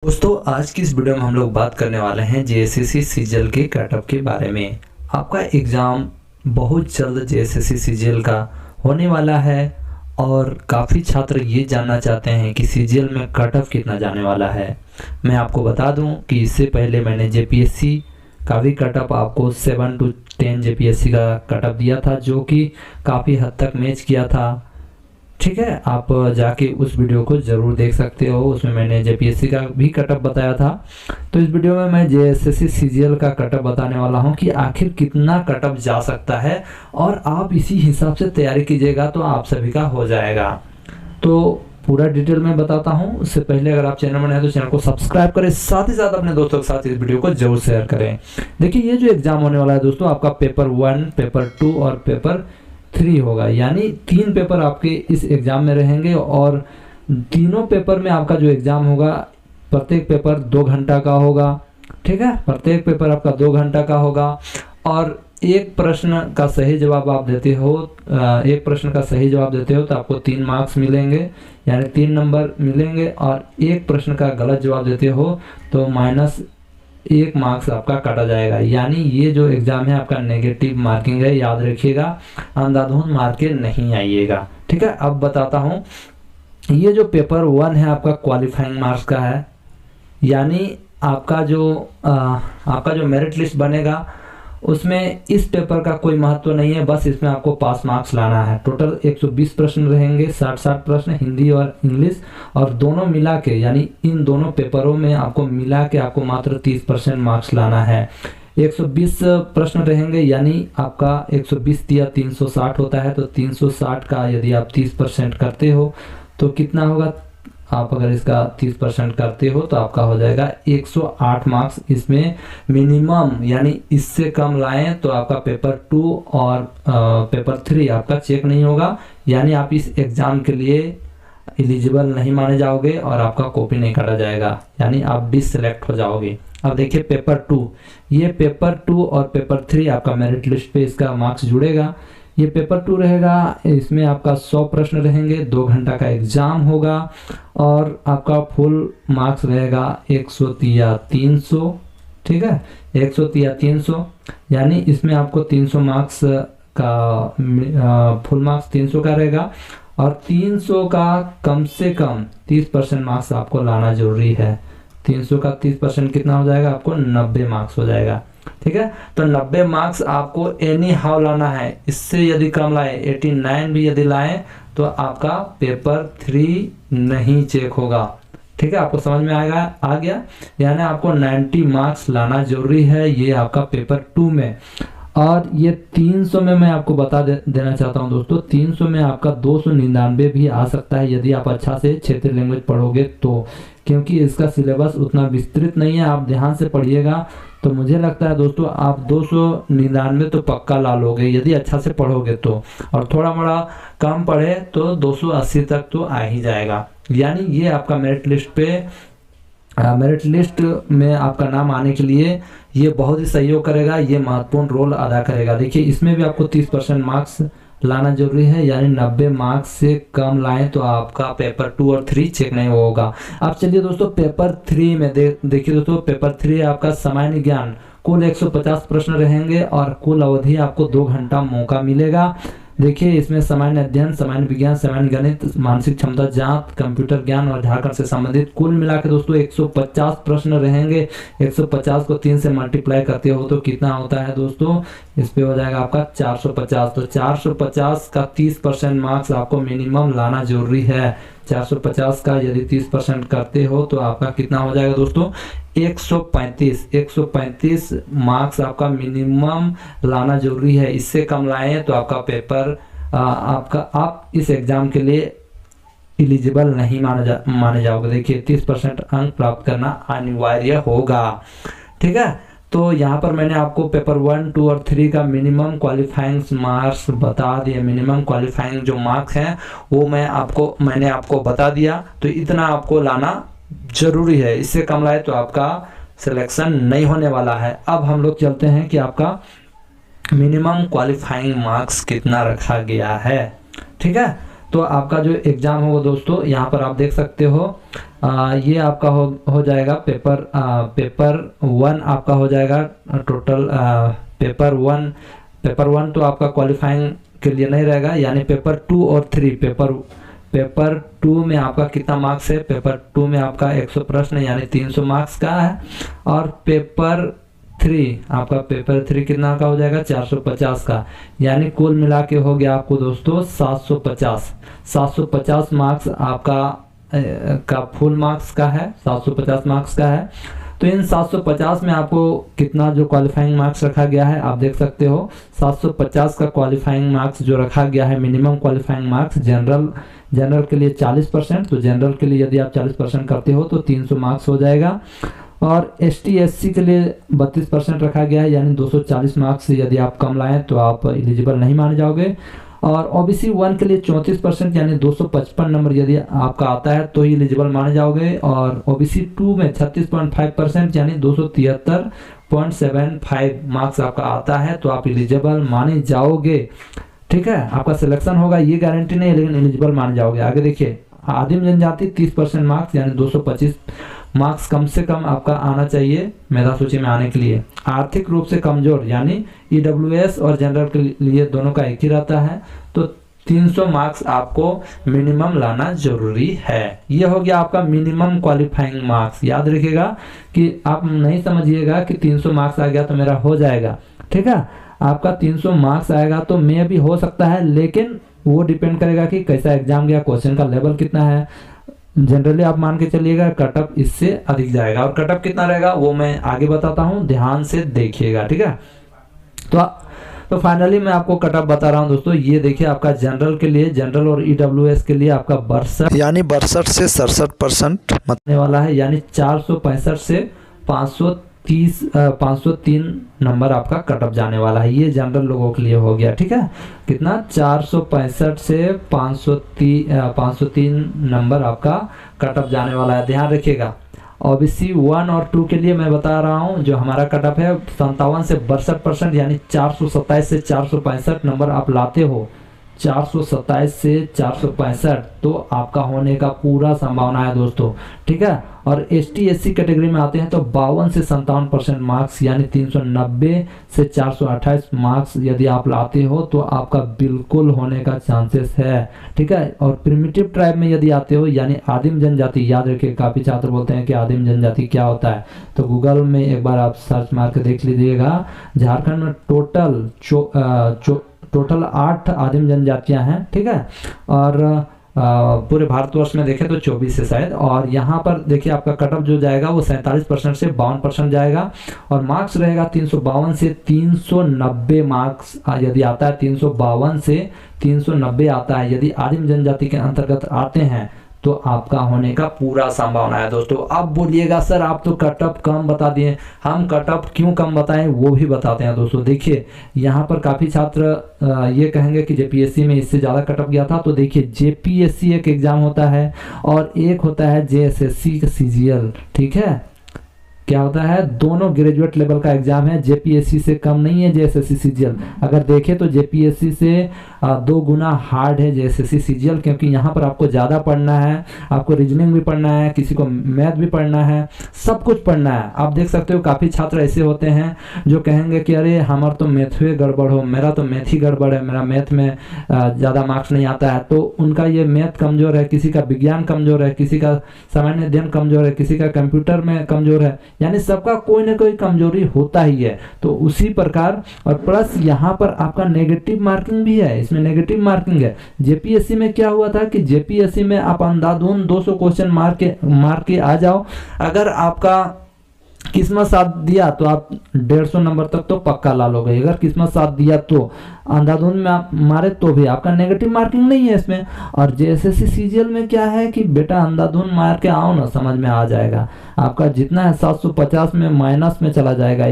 दोस्तों आज की इस वीडियो में हम लोग बात करने वाले हैं जेएसएससी सीजीएल के कटऑफ के बारे में। आपका एग्ज़ाम बहुत जल्द जेएसएससी सीजीएल का होने वाला है और काफ़ी छात्र ये जानना चाहते हैं कि सीजीएल में कटऑफ कितना जाने वाला है। मैं आपको बता दूं कि इससे पहले मैंने जेपीएससी का भी कटऑफ आपको 7 to 10 जेपीएससी का कटऑफ दिया था, जो कि काफ़ी हद तक मैच किया था। ठीक है, आप जाके उस वीडियो को ज़रूर देख सकते हो, उसमें मैंने जेपीएससी का भी कटऑफ बताया था। तो इस वीडियो में मैं जेएसएससी सीजीएल का कटऑफ बताने वाला हूं कि आखिर कितना कटऑफ जा सकता है और आप इसी हिसाब से तैयारी कीजिएगा तो आप सभी का हो जाएगा। तो पूरा डिटेल में बताता हूं। उससे पहले अगर आप चैनल में नए हैं तो चैनल को सब्सक्राइब करें, साथ ही साथ अपने दोस्तों के साथ इस वीडियो को जरूर शेयर करें। देखिए, ये जो एग्जाम होने वाला है दोस्तों, आपका पेपर 1, पेपर 2 और पेपर 3 होगा, यानी 3 पेपर आपके इस एग्ज़ाम में रहेंगे और तीनों पेपर में आपका जो एग्ज़ाम होगा, प्रत्येक पेपर 2 घंटा का होगा। ठीक है, प्रत्येक पेपर आपका 2 घंटा का होगा और एक प्रश्न का सही जवाब आप देते हो, एक प्रश्न का सही जवाब देते हो तो आपको 3 मार्क्स मिलेंगे, यानी 3 नंबर मिलेंगे। और एक प्रश्न का गलत जवाब देते हो तो -1 मार्क्स आपका काटा जाएगा। यानी ये जो एग्ज़ाम है आपका नेगेटिव मार्किंग है, याद रखिएगा, अंधाधुंध मार के नहीं आइएगा। ठीक है, अब बताता हूँ। ये जो पेपर 1 है आपका क्वालिफाइंग मार्क्स का है, यानी आपका जो मेरिट लिस्ट बनेगा उसमें इस पेपर का कोई महत्व नहीं है, बस इसमें आपको पास मार्क्स लाना है। टोटल 120 प्रश्न रहेंगे, 60 प्रश्न हिंदी और इंग्लिश, और दोनों मिला के, यानी इन दोनों पेपरों में आपको मिला के आपको मात्र 30% मार्क्स लाना है। 120 प्रश्न रहेंगे, यानी आपका 120 या 360 होता है, तो 360 का यदि आप 30% करते हो तो कितना होगा। आप अगर इसका 30% करते हो तो आपका हो जाएगा 108 मार्क्स। इसमें मिनिमम, यानी इससे कम लाएं तो आपका पेपर 2 और पेपर 3 आपका चेक नहीं होगा, यानी आप इस एग्ज़ाम के लिए एलिजिबल नहीं माने जाओगे और आपका कॉपी नहीं काटा जाएगा, यानी आप डिससेलेक्ट हो जाओगे। अब देखिए पेपर 2, ये पेपर 2 और पेपर 3 आपका मेरिट लिस्ट पे इसका मार्क्स जुड़ेगा। ये पेपर 2 रहेगा, इसमें आपका 100 प्रश्न रहेंगे, 2 घंटा का एग्जाम होगा और आपका फुल मार्क्स रहेगा 130 या 300। ठीक है, 130 या 300, यानी इसमें आपको 300 मार्क्स का फुल मार्क्स 300 का रहेगा और 300 का कम से कम 30% मार्क्स आपको लाना जरूरी है। 300 का 30% कितना हो जाएगा, आपको 90 मार्क्स हो जाएगा। ठीक है, तो 90 मार्क्स आपको एनी हाउ लाना है। इससे यदि कम लाए, 89 भी यदि लाए तो आपका पेपर 3 नहीं चेक होगा। ठीक है, आपको समझ में आ गया, यानी आपको 90 मार्क्स लाना जरूरी है, ये आपका पेपर 2 में। और ये 300 में मैं आपको बता देना चाहता हूं दोस्तों, 300 में आपका 299 भी आ सकता है यदि आप अच्छा से क्षेत्रीय लैंग्वेज पढ़ोगे तो, क्योंकि इसका सिलेबस उतना विस्तृत नहीं है। आप ध्यान से पढ़िएगा तो मुझे लगता है दोस्तों आप 299 तो पक्का ला लोगे यदि अच्छा से पढ़ोगे तो, और थोड़ा मोड़ा कम पढ़े तो 280 तक तो आ ही जाएगा। यानी ये आपका मेरिट लिस्ट में आपका नाम आने के लिए ये बहुत ही सहयोग करेगा, ये महत्वपूर्ण रोल अदा करेगा। देखिए, इसमें भी आपको 30% मार्क्स लाना जरूरी है, यानी 90 मार्क्स से कम लाएं तो आपका पेपर 2 और 3 चेक नहीं होगा। अब चलिए दोस्तों पेपर 3 में देखिए दोस्तों, पेपर 3 आपका सामान्य ज्ञान, कुल 150 प्रश्न रहेंगे और कुल अवधि आपको 2 घंटा मौका मिलेगा। देखिए, इसमें सामान्य अध्ययन, सामान्य विज्ञान, सामान्य गणित, मानसिक क्षमता जांच, कंप्यूटर ज्ञान और झारखंड से संबंधित कुल मिला के दोस्तों 150 प्रश्न रहेंगे। 150 को 3 से मल्टीप्लाई करते हो तो कितना होता है दोस्तों, इस पे हो जाएगा आपका 450। तो 450 का 30% मार्क्स आपको मिनिमम लाना जरूरी है। 450 का यदि 30% करते हो तो आपका कितना हो जाएगा दोस्तों, 135 मार्क्स आपका मिनिमम लाना जरूरी है। इससे कम लाएं तो आपका पेपर आप इस एग्जाम के लिए एलिजिबल नहीं माने जाओगे। देखिए, 30% अंक प्राप्त करना अनिवार्य होगा। ठीक है, तो यहाँ पर मैंने आपको पेपर 1, 2 और 3 का मिनिमम क्वालिफाइंग मार्क्स बता दिए। मिनिमम क्वालिफाइंग जो मार्क्स हैं वो मैंने आपको बता दिया, तो इतना आपको लाना जरूरी है। इससे कम लाए तो आपका सिलेक्शन नहीं होने वाला है। अब हम लोग चलते हैं कि आपका मिनिमम क्वालिफाइंग मार्क्स कितना रखा गया है। ठीक है, तो आपका जो एग्ज़ाम होगा दोस्तों यहाँ पर आप देख सकते हो, ये आपका हो जाएगा पेपर 1 आपका हो जाएगा टोटल। पेपर वन तो आपका क्वालिफाइंग के लिए नहीं रहेगा, यानी पेपर 2 और 3। पेपर 2 में आपका कितना मार्क्स है, पेपर 2 में आपका 100 प्रश्न यानी 300 मार्क्स का है, और पेपर 3 कितना का हो जाएगा, 450 का, यानी कुल मिला के हो गया आपको दोस्तों 750 मार्क्स आपका का फुल मार्क्स का है, 750 मार्क्स का है। तो इन 750 में आपको कितना जो क्वालिफाइंग मार्क्स रखा गया है आप देख सकते हो, 750 का क्वालिफाइंग मार्क्स जो रखा गया है, मिनिमम क्वालिफाइंग मार्क्स जनरल के लिए 40%, तो जनरल के लिए यदि आप 40% करते हो तो 300 मार्क्स हो जाएगा, और ST SC के लिए 32% रखा गया है, यानी 240 मार्क्स यदि आप कम लाएं तो आप एलिजिबल नहीं माने जाओगे, और OBC 1 के लिए 34% यानी 255 नंबर यदि आपका आता है तो ही एलिजिबल माने जाओगे, और OBC 2 में 36.5% यानी 273.75 मार्क्स आपका आता है तो आप एलिजिबल माने जाओगे। ठीक है, आपका सिलेक्शन होगा ये गारंटी नहीं है, लेकिन एलिजिबल माने जाओगे। आगे देखिए, आदिम जनजाति 30% मार्क्स यानी 225 मार्क्स कम से कम आपका आना चाहिए मेधा सूची में आने के लिए। आर्थिक रूप से कमजोर यानी EWS और जनरल के लिए दोनों का एक ही रहता है, तो 300 मार्क्स आपको मिनिमम लाना जरूरी है। ये हो गया आपका मिनिमम क्वालिफाइंग मार्क्स। याद रखिएगा कि आप नहीं समझिएगा कि 300 मार्क्स आ गया तो मेरा हो जाएगा। ठीक है, आपका 300 मार्क्स आएगा तो मे भी हो सकता है, लेकिन वो डिपेंड करेगा कि कैसा एग्जाम गया, क्वेश्चन का लेवल कितना है। जनरली आप मान के चलिएगा कटअप इससे अधिक जाएगा, और कटअप कितना रहेगा वो मैं आगे बताता हूँ, ध्यान से देखिएगा। ठीक है, तो फाइनली मैं आपको कटअप बता रहा हूँ दोस्तों। ये देखिए, आपका जनरल के लिए, जनरल और EWS के लिए आपका 62 से 67% मतने वाला है, यानी 465 से 503 नंबर आपका कटअप जाने वाला है। ये जनरल लोगों के लिए हो गया। ठीक है, कितना, 465 से 503 नंबर आपका कटअप जाने वाला है, ध्यान रखिएगा। OBC 1 और 2 के लिए मैं बता रहा हूँ, जो हमारा कटअप है 57 से 62% यानी 427 से 465 नंबर आप लाते हो, 427 से 465 तो आपका होने का पूरा संभावना है दोस्तों। ठीक है, और ST SC कैटेगरी में आते हैं तो 52 से 57% मार्क्स यानी 390 से 428 मार्क्स यदि आप लाते हो तो आपका बिल्कुल होने का चांसेस है। ठीक है, और प्रिमिटिव ट्राइब में यदि आते हो यानी आदिम जनजाति, याद रखिए काफ़ी छात्र बोलते हैं कि आदिम जनजाति क्या होता है, तो गूगल में एक बार आप सर्च मार के देख लीजिएगा। झारखंड में टोटल 8 आदिम जनजातियां हैं। ठीक है, और पूरे भारतवर्ष में देखें तो 24 है शायद, और यहाँ पर देखिए आपका कटअप जो जाएगा वो 47% से 52% जाएगा, और मार्क्स रहेगा 352 से 390 मार्क्स यदि आता है, 352 से 390 आता है यदि आदिम जनजाति के अंतर्गत आते हैं तो आपका होने का पूरा संभावना है दोस्तों। अब बोलिएगा सर आप तो कटअप कम बता दिए, हम कटअप क्यों कम बताएं वो भी बताते हैं दोस्तों। देखिए यहाँ पर काफ़ी छात्र ये कहेंगे कि JPSC में इससे ज़्यादा कटअप गया था, तो देखिए JPSC एक एग्ज़ाम होता है और एक होता है JSSC का CGL। ठीक है, क्या होता है, दोनों ग्रेजुएट लेवल का एग्जाम है, JPSC से कम नहीं है JSSC CGL। अगर देखें तो JPSC से 2 गुना हार्ड है JSSC CGL, क्योंकि यहाँ पर आपको ज़्यादा पढ़ना है, आपको रीजनिंग भी पढ़ना है, किसी को मैथ भी पढ़ना है, सब कुछ पढ़ना है। आप देख सकते हो काफ़ी छात्र ऐसे होते हैं जो कहेंगे कि अरे हमारा तो मैथ में गड़बड़ हो, मेरा तो मैथ ही गड़बड़ है, मेरा मैथ में ज़्यादा मार्क्स नहीं आता है, तो उनका ये मैथ कमज़ोर है, किसी का विज्ञान कमज़ोर है, किसी का सामान्य अध्ययन कमज़ोर है, किसी का कंप्यूटर में कमज़ोर है, यानी सबका कोई ना कोई कमजोरी होता ही है। तो उसी प्रकार, और प्लस यहाँ पर आपका नेगेटिव मार्किंग भी है, इसमें नेगेटिव मार्किंग है। JPSC में क्या हुआ था कि JPSC में आप अंधाधुंध 200 क्वेश्चन मार के आ जाओ, अगर आपका किस्मत साथ दिया तो आप 150 नंबर तक तो पक्का ला लोगे, अगर किस्मत साथ दिया तो अंधाधुंध में आप मारे तो भी आपका नेगेटिव मार्किंग नहीं है इसमें। और JSSC CGL में क्या है कि बेटा अंधाधुंध मार के आओ ना, समझ में आ जाएगा, आपका जितना है 750 में माइनस में चला जाएगा,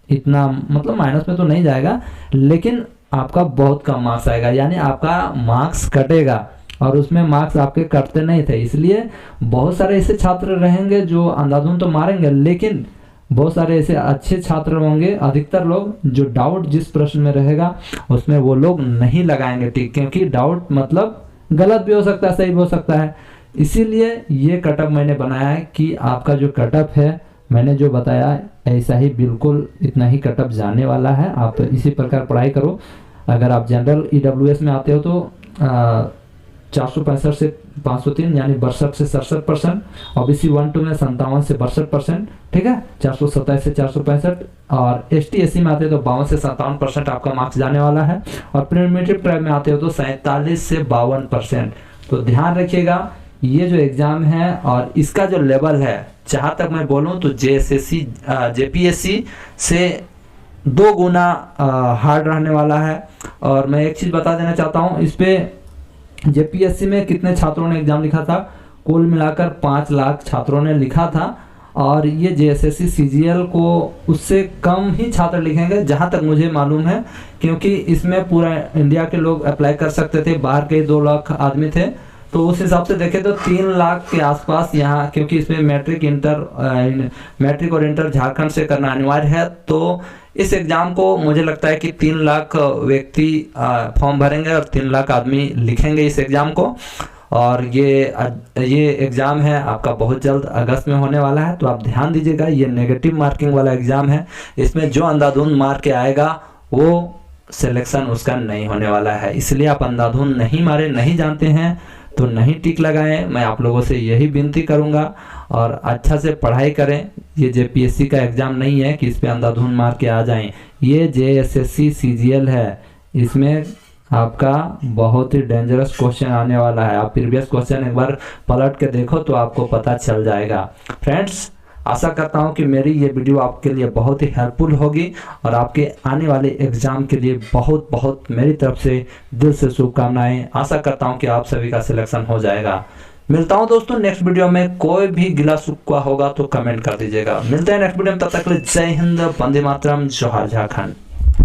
इतना मतलब माइनस में तो नहीं जाएगा, लेकिन आपका बहुत कम मार्क्स आएगा, यानी आपका मार्क्स कटेगा, और उसमें मार्क्स आपके कटते नहीं थे। इसलिए बहुत सारे ऐसे छात्र रहेंगे जो अंधाधुंध तो मारेंगे, लेकिन बहुत सारे ऐसे अच्छे छात्र होंगे, अधिकतर लोग जो डाउट जिस प्रश्न में रहेगा उसमें वो लोग नहीं लगाएंगे टिक, क्योंकि डाउट मतलब गलत भी हो सकता है, सही भी हो सकता है। इसीलिए ये कटअप मैंने बनाया है कि आपका जो कटअप है मैंने जो बताया ऐसा ही बिल्कुल इतना ही कटअप जाने वाला है। आप इसी प्रकार पढ़ाई करो। अगर आप जनरल EWS में आते हो तो 465 से 503 यानी 62 से 67%, OBC 1-2 में 57 से 62%, ठीक है, 427 से 465, और ST SC में आते हो तो 52 से 57% आपका मार्क्स जाने वाला है, और प्रीमिटिव ट्राइब में आते हो तो 47 से 52%। तो ध्यान रखिएगा ये जो एग्जाम है और इसका जो लेवल है, जहाँ तक मैं बोलूँ तो JPSC से 2 गुना हार्ड रहने वाला है। और मैं एक चीज़ बता देना चाहता हूँ, इस पे JPSC में कितने छात्रों ने एग्जाम लिखा था, कुल मिलाकर 5 लाख छात्रों ने लिखा था, और ये JSSC CGL को उससे कम ही छात्र लिखेंगे जहाँ तक मुझे मालूम है, क्योंकि इसमें पूरा इंडिया के लोग अप्लाई कर सकते थे, बाहर के 2 लाख आदमी थे, तो उस हिसाब से देखें तो 3 लाख के आसपास यहाँ, क्योंकि इसमें मैट्रिक और इंटर झारखंड से करना अनिवार्य है, तो इस एग्ज़ाम को मुझे लगता है कि 3 लाख व्यक्ति फॉर्म भरेंगे और 3 लाख आदमी लिखेंगे इस एग्ज़ाम को। और ये एग्ज़ाम है आपका बहुत जल्द अगस्त में होने वाला है, तो आप ध्यान दीजिएगा। ये नेगेटिव मार्किंग वाला एग्ज़ाम है, इसमें जो अंधाधुंध मार के आएगा वो सिलेक्शन उसका नहीं होने वाला है। इसलिए आप अंधाधुंध नहीं मारे, नहीं जानते हैं तो नहीं टिक लगाएं। मैं आप लोगों से यही विनती करूंगा, और अच्छा से पढ़ाई करें। ये JPSC का एग्ज़ाम नहीं है कि इस पे अंधाधुंध मार के आ जाएं। ये JSSC CGL है, इसमें आपका बहुत ही डेंजरस क्वेश्चन आने वाला है। आप प्रीवियस क्वेश्चन एक बार पलट के देखो तो आपको पता चल जाएगा। फ्रेंड्स, आशा करता हूं कि मेरी ये वीडियो आपके लिए बहुत ही हेल्पफुल होगी, और आपके आने वाले एग्ज़ाम के लिए बहुत बहुत मेरी तरफ से दिल से शुभकामनाएं। आशा करता हूं कि आप सभी का सिलेक्शन हो जाएगा। मिलता हूं दोस्तों नेक्स्ट वीडियो में। कोई भी गिला शिकवा होगा तो कमेंट कर दीजिएगा। मिलते हैं नेक्स्ट वीडियो में, तब तक के लिए जय हिंद, वंदे मातरम, जोहार झारखंड।